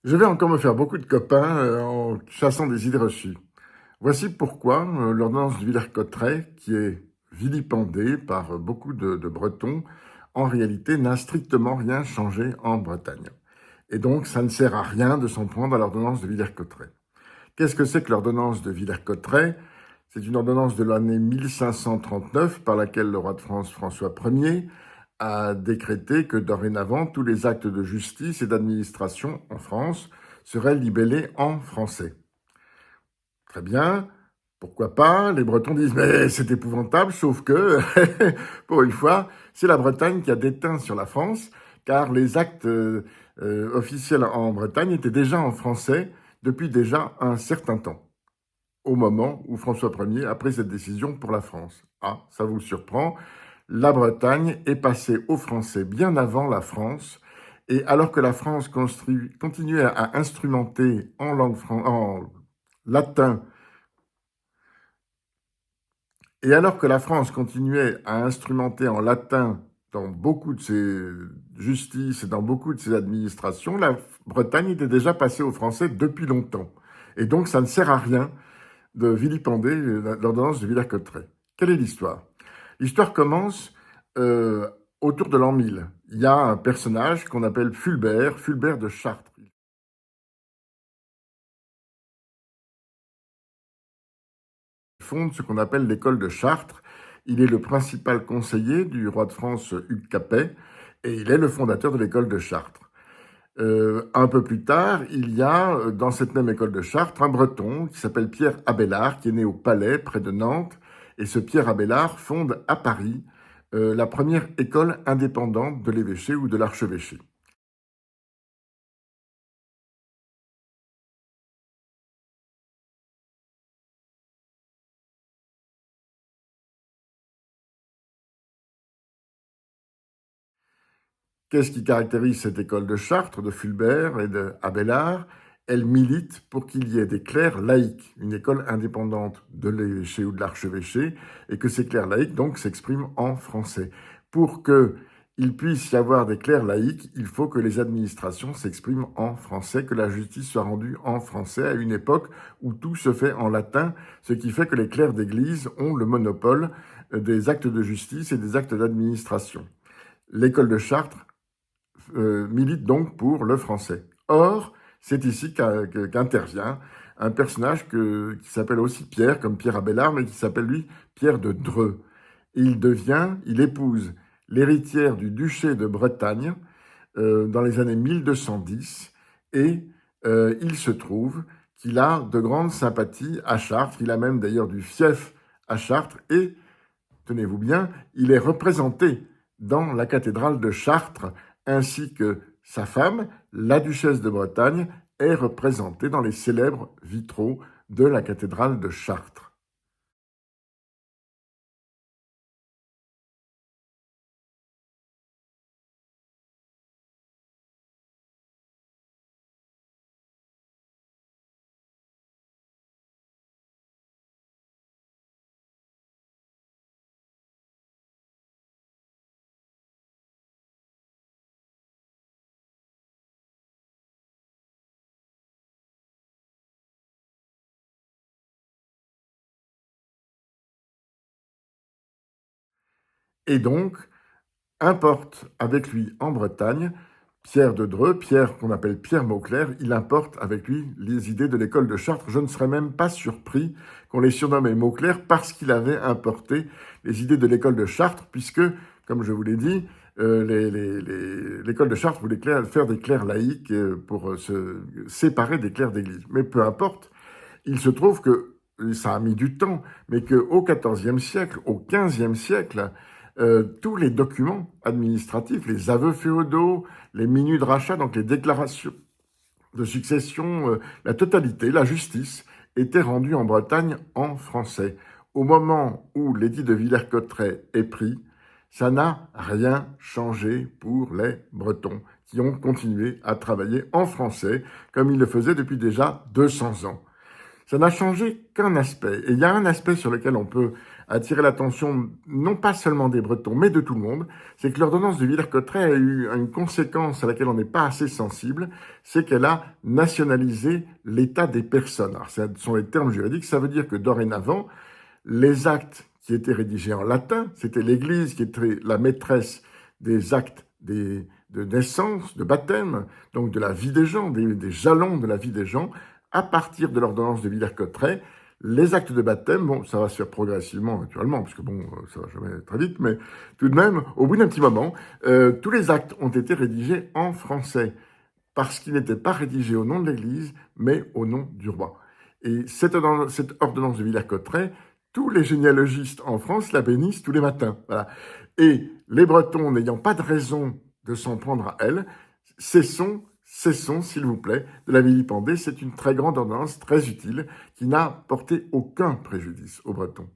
Je vais encore me faire beaucoup de copains en chassant des idées reçues. Voici pourquoi l'ordonnance de Villers-Cotterêts, qui est vilipendée par beaucoup de Bretons, en réalité n'a strictement rien changé en Bretagne. Et donc, ça ne sert à rien de s'en prendre à l'ordonnance de Villers-Cotterêts. Qu'est-ce que c'est que l'ordonnance de Villers-Cotterêts? C'est une ordonnance de l'année 1539 par laquelle le roi de France François Ier a décrété que dorénavant tous les actes de justice et d'administration en France seraient libellés en français. Très bien, pourquoi pas? Les Bretons disent mais c'est épouvantable, sauf que pour une fois, c'est la Bretagne qui a déteint sur la France, car les actes officiels en Bretagne étaient déjà en français depuis déjà un certain temps au moment où François Ier a pris cette décision pour la France. Ah, ça vous surprend, la Bretagne est passée aux Français bien avant la France, et alors que la France continuait à instrumenter en latin, et alors que la France continuait à instrumenter en latin dans beaucoup de ses justices et dans beaucoup de ses administrations, la Bretagne était déjà passée aux Français depuis longtemps. Et donc ça ne sert à rien de vilipender l'ordonnance de Villers-Cotterêts. Quelle est l'histoire? L'histoire commence euh, autour de l'an 1000. Il y a un personnage qu'on appelle Fulbert, Fulbert de Chartres. Il fonde ce qu'on appelle l'école de Chartres. Il est le principal conseiller du roi de France Hugues Capet et il est le fondateur de l'école de Chartres. Un peu plus tard, il y a dans cette même école de Chartres un breton qui s'appelle Pierre Abélard, qui est né au Palais, près de Nantes. Et ce Pierre Abélard fonde à Paris la première école indépendante de l'évêché ou de l'archevêché. Qu'est-ce qui caractérise cette école de Chartres, de Fulbert et de Abélard? Elle milite pour qu'il y ait des clercs laïcs, une école indépendante de l'évêché ou de l'archevêché, et que ces clercs laïcs donc s'expriment en français. Pour qu'il puisse y avoir des clercs laïcs, il faut que les administrations s'expriment en français, que la justice soit rendue en français à une époque où tout se fait en latin, ce qui fait que les clercs d'église ont le monopole des actes de justice et des actes d'administration. L'école de Chartres milite donc pour le français. Or, c'est ici qu'intervient un personnage qui s'appelle aussi Pierre, comme Pierre Abélard, mais qui s'appelle lui Pierre de Dreux. Il épouse l'héritière du duché de Bretagne dans les années 1210, et il se trouve qu'il a de grandes sympathies à Chartres, il a même d'ailleurs du fief à Chartres, et tenez-vous bien, il est représenté dans la cathédrale de Chartres, ainsi que sa femme, la duchesse de Bretagne, est représentée dans les célèbres vitraux de la cathédrale de Chartres. Et donc, importe avec lui en Bretagne Pierre de Dreux, Pierre qu'on appelle Pierre Mauclerc, il importe avec lui les idées de l'école de Chartres. Je ne serais même pas surpris qu'on les surnommait Mauclerc parce qu'il avait importé les idées de l'école de Chartres, puisque, comme je vous l'ai dit, l'école de Chartres voulait faire des clercs laïcs pour se séparer des clercs d'église. Mais peu importe, il se trouve que ça a mis du temps, mais qu'au XIVe siècle, au XVe siècle, tous les documents administratifs, les aveux féodaux, les minutes de rachat, donc les déclarations de succession, la totalité, la justice, était rendue en Bretagne en français. Au moment où l'édit de Villers-Cotterêts est pris, ça n'a rien changé pour les Bretons, qui ont continué à travailler en français, comme ils le faisaient depuis déjà 200 ans. Ça n'a changé qu'un aspect. Et il y a un aspect sur lequel on peut attirer l'attention, non pas seulement des Bretons, mais de tout le monde, c'est que l'ordonnance de Villers-Cotterêts a eu une conséquence à laquelle on n'est pas assez sensible, c'est qu'elle a nationalisé l'état des personnes. Alors, ce sont les termes juridiques, ça veut dire que dorénavant, les actes qui étaient rédigés en latin, c'était l'Église qui était la maîtresse des actes de naissance, de baptême, donc de la vie des gens, des jalons de la vie des gens. À partir de l'ordonnance de Villers-Cotterêts, les actes de baptême, bon, ça va se faire progressivement, naturellement, parce que bon, ça va jamais très vite, mais tout de même, au bout d'un petit moment, tous les actes ont été rédigés en français, parce qu'ils n'étaient pas rédigés au nom de l'Église, mais au nom du roi. Et cette ordonnance de Villers-Cotterêts, tous les généalogistes en France la bénissent tous les matins. Voilà. Et les Bretons, n'ayant pas de raison de s'en prendre à elle, cessons, s'il vous plaît, de la vilipender. C'est une très grande ordonnance, très utile, qui n'a porté aucun préjudice aux Bretons.